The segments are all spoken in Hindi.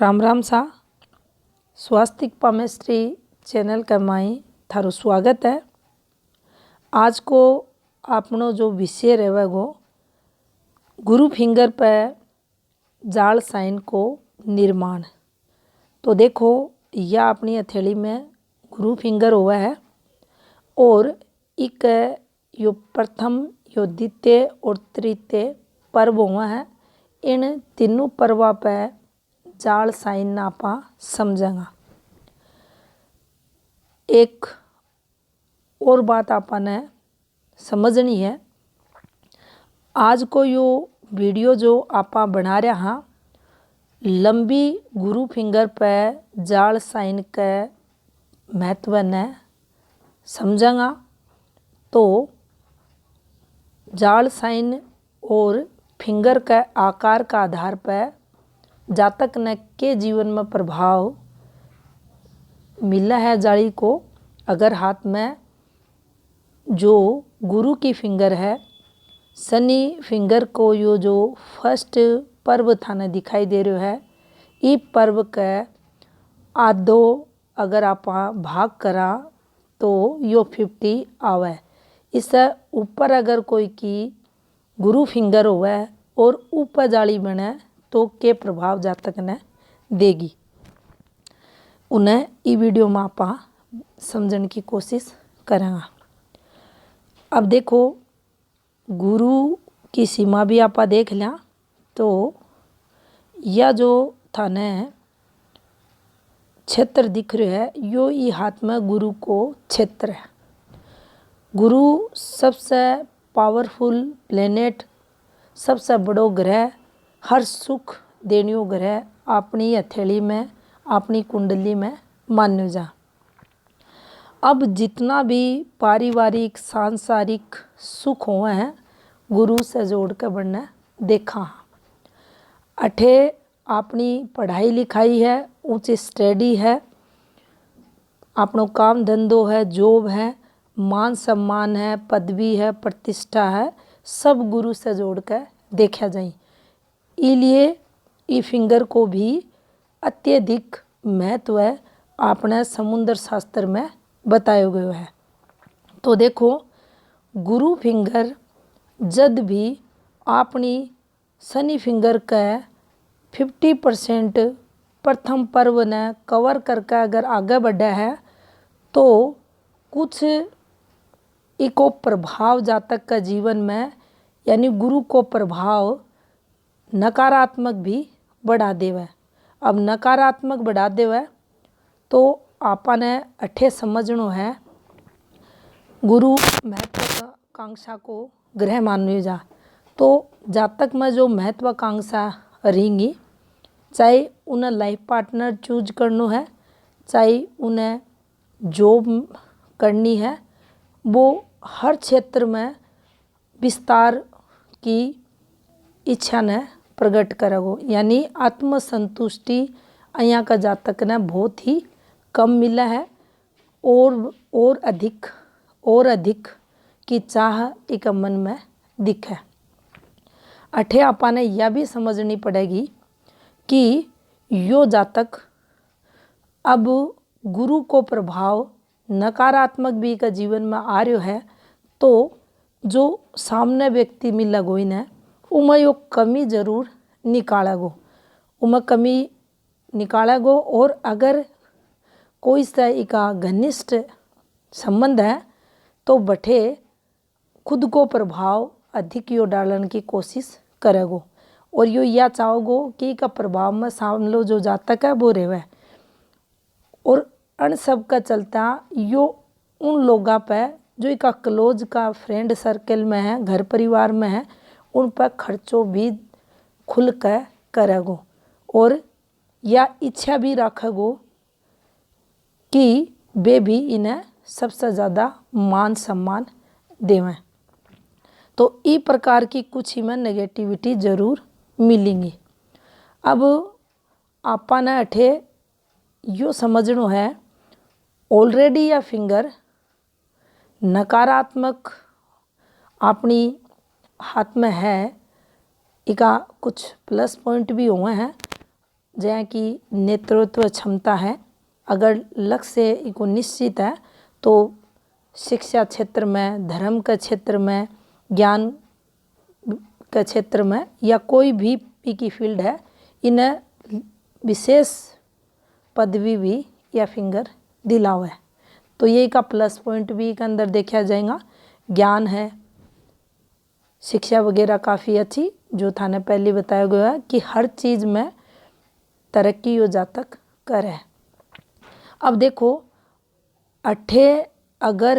राम राम सा स्वास्तिक पामेस्ट्री चैनल का माई थारो स्वागत है। आज को आपनो जो विषय रहेगो गुरु फिंगर पे जाल साइन को निर्माण। तो देखो यह अपनी हथेली में गुरु फिंगर हुआ है और एक यो प्रथम यो द्वितीय और तृतीय पर्व हुआ है। इन तीनों पर्वा पे जाल साइन आपा समझेंगा। एक और बात आपने समझनी है, आज को यो वीडियो जो आपा बना रहा हाँ लंबी गुरु फिंगर पे जाल साइन के महत्व ने समझेंगा। तो जाल साइन और फिंगर के आकार का आधार पर जातक ने के जीवन में प्रभाव मिला है। जाली को अगर हाथ में जो गुरु की फिंगर है, शनि फिंगर को यो जो फर्स्ट पर्व थाने दिखाई दे रहा है, ये पर्व के आधो अगर आप भाग करा तो यो 50 आवे। इससे ऊपर अगर कोई की गुरु फिंगर होवे और ऊपर जाली बने तो के प्रभाव जातक ने देगी, उन्हें ई वीडियो में आप समझने की कोशिश करेंगे। अब देखो गुरु की सीमा भी आप देख लिया। तो यह जो थाने क्षेत्र दिख रहा है यो ई हाथ में गुरु को क्षेत्र है। गुरु सबसे पावरफुल प्लेनेट, सबसे बड़ो ग्रह, हर सुख देनियो ग्रह अपनी हथेली में अपनी कुंडली में मान्यो जा। अब जितना भी पारिवारिक सांसारिक सुख हुए हैं गुरु से जोड़ के बनने देखा। अठे अपनी पढ़ाई लिखाई है, ऊंची स्टडी है, अपनो काम धंधो है, जॉब है, मान सम्मान है, पदवी है, प्रतिष्ठा है, सब गुरु से जोड़ के देखा जाए। इसलिए ई फिंगर को भी अत्यधिक महत्व है अपने समुद्र शास्त्र में बताया गया है। तो देखो गुरु फिंगर जब भी अपनी शनि फिंगर के 50% प्रथम पर्व ने कवर करके अगर आगे बढ़ा है तो कुछ इको प्रभाव जातक का जीवन में यानी गुरु को प्रभाव नकारात्मक भी बढ़ा देवे। अब नकारात्मक बढ़ा देवे तो आपने अठे समझनो है गुरु महत्वाकांक्षा को ग्रह मानो जा। तो जातक में जो महत्वाकांक्षा रहेंगी, चाहे उन्हें लाइफ पार्टनर चूज करनो है, चाहे उन्हें जॉब करनी है, वो हर क्षेत्र में विस्तार की इच्छा ने प्रकट करेगो। यानी आत्मसंतुष्टि यहाँ का जातक ने बहुत ही कम मिला है और अधिक की चाह एक मन में दिखे। अठे आपाने यह भी समझनी पड़ेगी कि यो जातक अब गुरु को प्रभाव नकारात्मक भी का जीवन में आ रहा है तो जो सामने व्यक्ति मिलेगो इन्हें उमें यो कमी जरूर निकालेगो, उमें कमी निकालेगो। और अगर कोई से इका घनिष्ठ संबंध है तो बठे खुद को प्रभाव अधिक यो डालने की कोशिश करेगो और यो या चाहोगो कि इका प्रभाव में सामने जो जातक है वो रहे। और अन सब का चलता यो उन लोगों पे जो इका क्लोज का फ्रेंड सर्कल में है, घर परिवार में है, उन पर खर्चों भी खुल कर करेगो और या इच्छा भी रखेगो कि वे भी इन्हें सबसे ज़्यादा मान सम्मान देवें। तो इस प्रकार की कुछ ही में नेगेटिविटी जरूर मिलेंगी। अब आपने अठे यो समझनो है ऑलरेडी या फिंगर नकारात्मक अपनी हाथ में है, इका कुछ प्लस पॉइंट भी हुए हैं जैसे कि नेतृत्व क्षमता है, अगर लक्ष्य इको निश्चित है तो शिक्षा क्षेत्र में, धर्म के क्षेत्र में, ज्ञान के क्षेत्र में या कोई भी की फील्ड है, इन्हें विशेष पदवी भी या फिंगर दिलाओ है। तो ये का प्लस पॉइंट भी के अंदर देखा जाएगा। ज्ञान है, शिक्षा वगैरह काफ़ी अच्छी, जो थाने पहले बताया गया है कि हर चीज़ में तरक्की हो जातक करे। अब देखो अठे अगर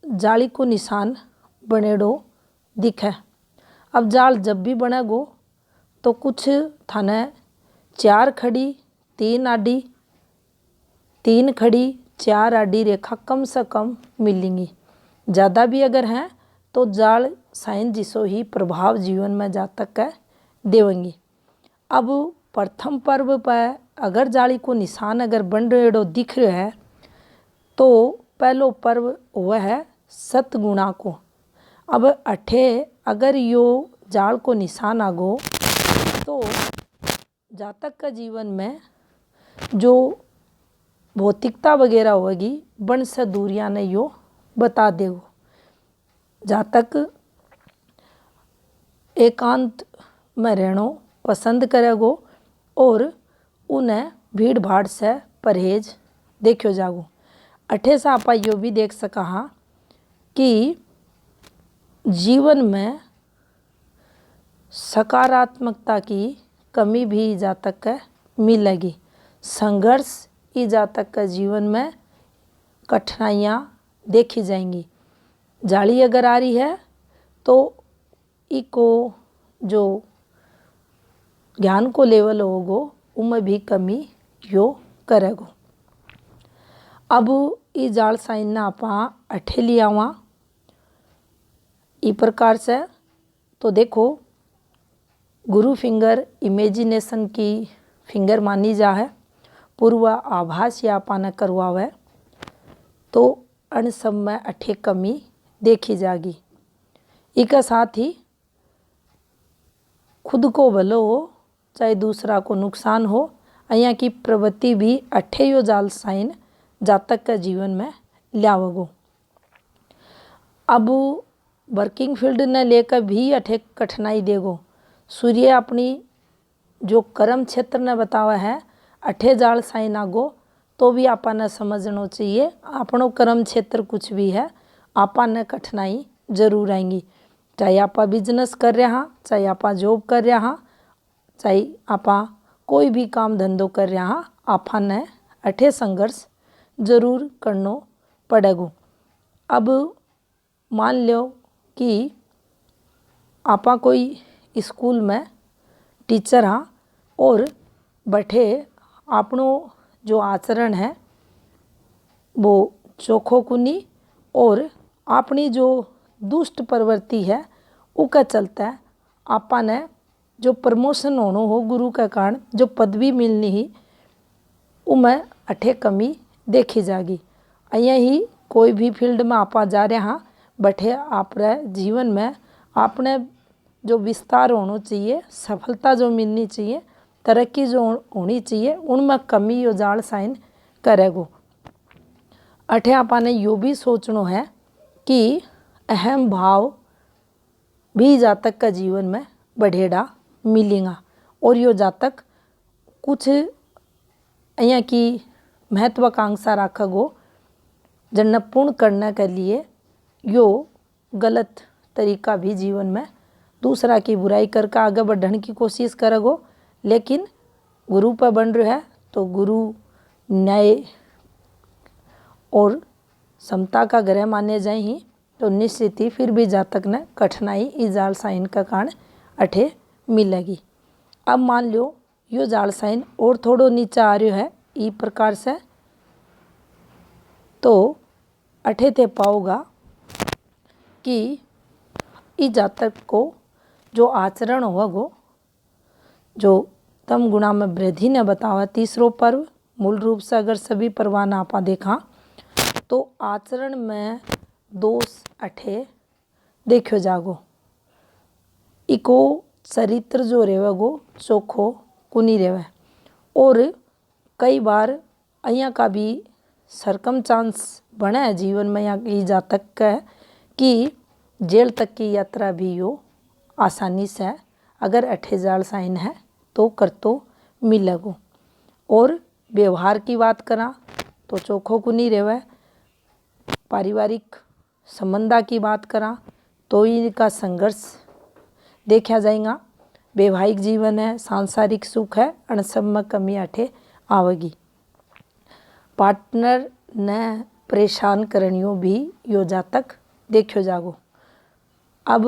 जाली को निशान बनेड़ो दिखे, अब जाल जब भी बनेगो तो कुछ थाने 4 खड़ी 3 आडी, 3 खड़ी 4 आडी रेखा कम से कम मिलेंगी। ज़्यादा भी अगर हैं तो जाल साइन जिसो ही प्रभाव जीवन में जा तक है देवेंगी। अब प्रथम पर्व पर अगर जाली को निशान अगर बन रेड़ो दिख रहा है तो पहलो पर्व वह है सतगुणा को। अब अठे अगर यो जाल को निशान आगो तो जातक का जीवन में जो भौतिकता वगैरह होगी बन से दूरियां ने यो बता देगो। जातक एकांत में रहना पसंद करेगो और उन्हें भीड़ भाड़ से परहेज देखो जागो। अठे से आप यो भी देख सका हाँ कि जीवन में सकारात्मकता की कमी भी जातक है मिलेगी। संघर्ष ही जातक का जीवन में कठिनाइयाँ देखी जाएंगी। जाली अगर आ रही है तो इको जो ज्ञान को लेवल होगो उनमें भी कमी यो करेगो। अब ई जाल साइन ना आपा अठे लिया हुआ इस प्रकार से। तो देखो गुरु फिंगर इमेजिनेशन की फिंगर मानी जा है, पूर्व आभास या आपा ने करवावे तो अन सब में अठे कमी देखी जागी। इसके साथ ही खुद को भलो हो चाहे दूसरा को नुकसान हो, यहाँ की प्रवृत्ति भी अठे यो जाल साइन जातक का जीवन में लावगो। अब वर्किंग फील्ड ने लेकर भी अठे कठिनाई देगो। सूर्य अपनी जो कर्म क्षेत्र ने बतावा है अठे जाल साइन आगो तो भी आपा ने समझना चाहिए अपनो कर्म क्षेत्र कुछ भी है आपा ने कठिनाई जरूर आएंगी। चाहे आपा बिजनेस कर रहा, चाहे आपा जॉब कर रहा, चाहे आपा कोई भी काम धंधो कर रहा, आपा ने अठे संघर्ष जरूर करनो पड़ेगो। अब मान लो कि आपा कोई स्कूल में टीचर हाँ और बैठे अपनो जो आचरण है वो चोखो कुनी और अपनी जो दुष्ट प्रवृत्ति है उसका चलता है आपा ने जो प्रमोशन होनो हो गुरु के कारण जो पदवी मिलनी ही उनमें अठे कमी देखी जागी। यही कोई भी फील्ड में आपा जा रहे हाँ बैठे आपने जीवन में आपने जो विस्तार होना चाहिए, सफलता जो मिलनी चाहिए, तरक्की जो होनी चाहिए उनमें कमी यो जाल साइन करेगो। अठे आपा ने यो भी सोचना है कि अहम भाव भी जातक का जीवन में बढ़ेड़ा मिलेगा और यो जातक कुछ यहाँ की महत्वाकांक्षा रखगो जिन्हें पूर्ण करने के लिए यो गलत तरीका भी जीवन में दूसरा की बुराई करके आगे बढ़ने की कोशिश करेगो। लेकिन गुरु पर बन रहा है तो गुरु न्याय और समता का ग्रह माने जाए ही तो निश्चित ही फिर भी जातक ने कठिनाई इस जाल साइन का कारण अठे मिलेगी। अब मान लो यो जाल साइन और थोड़ो नीचे आ रहा है इस प्रकार से तो अठे ते पाओगा कि इस जातक को जो आचरण होगो जो तम गुणा में वृद्धि ने बतावा तीसरो पर्व मूल रूप से अगर सभी परवाना आपा देखा तो आचरण में दोष अठे देखो जागो। इको चरित्र जो रेवेगो चोखो कुनी रेवे और कई बार અહીંયા का भी सरकमचांस बने है जीवन में यहाँ की जातक का कि जेल तक की यात्रा भी यो आसानी से अगर अठे जाल साइन है तो कर तो मिलेगो। और व्यवहार की बात करा तो चोखो को नहीं रहवे। पारिवारिक संबंधा की बात करा तो इनका संघर्ष देखा जाएगा। वैवाहिक जीवन है, सांसारिक सुख है, अन सब में कमी अठे आवेगी। पार्टनर ने परेशान करनियो भी यो जातक देखो जागो। अब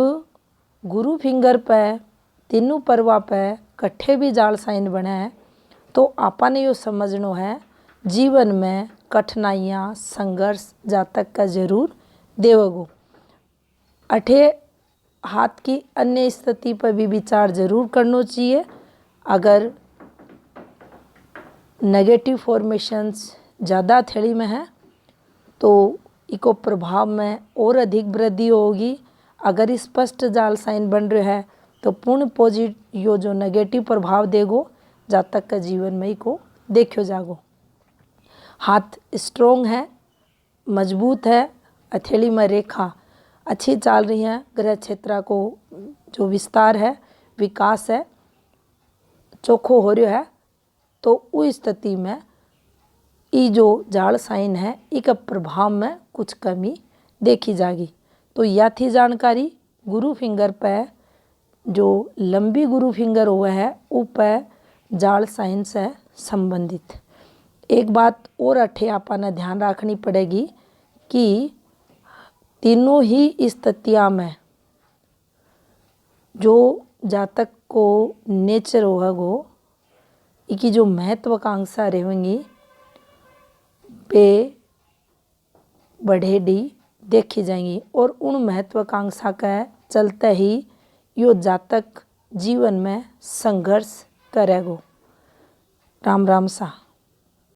गुरु फिंगर पे तीनों परवा पे कट्ठे भी जाल साइन बने हैं तो आपने यो समझनो है जीवन में कठिनाइयाँ संघर्ष जातक का जरूर देवगो। अठे हाथ की अन्य स्थिति पर भी विचार जरूर करना चाहिए। अगर नेगेटिव फॉर्मेशंस ज़्यादा थैली में है तो इको प्रभाव में और अधिक वृद्धि होगी। अगर स्पष्ट जाल साइन बन रहे है तो पूर्ण पॉजिटिव यो जो नेगेटिव प्रभाव देगो जातक का जीवन में इको देखो जागो। हाथ स्ट्रोंग है, मजबूत है, हथेली में रेखा अच्छी चल रही है, ग्रह क्षेत्र को जो विस्तार है विकास है चोखो हो रहा है तो उस स्थिति में ये जो जाल साइन है इसका प्रभाव में कुछ कमी देखी जाएगी। तो यह थी जानकारी गुरु फिंगर पे जो लंबी गुरु फिंगर हुआ है उस पर जाल साइन से संबंधित। एक बात और अठे आपने ध्यान रखनी पड़ेगी कि तीनों ही स्थितियाँ में जो जातक को नेचर होगा इसकी जो महत्वाकांक्षा रहेंगी वे बढ़ेडी देखी जाएंगी और उन महत्वाकांक्षा के चलते ही यो जातक जीवन में संघर्ष करेगो। राम राम सा।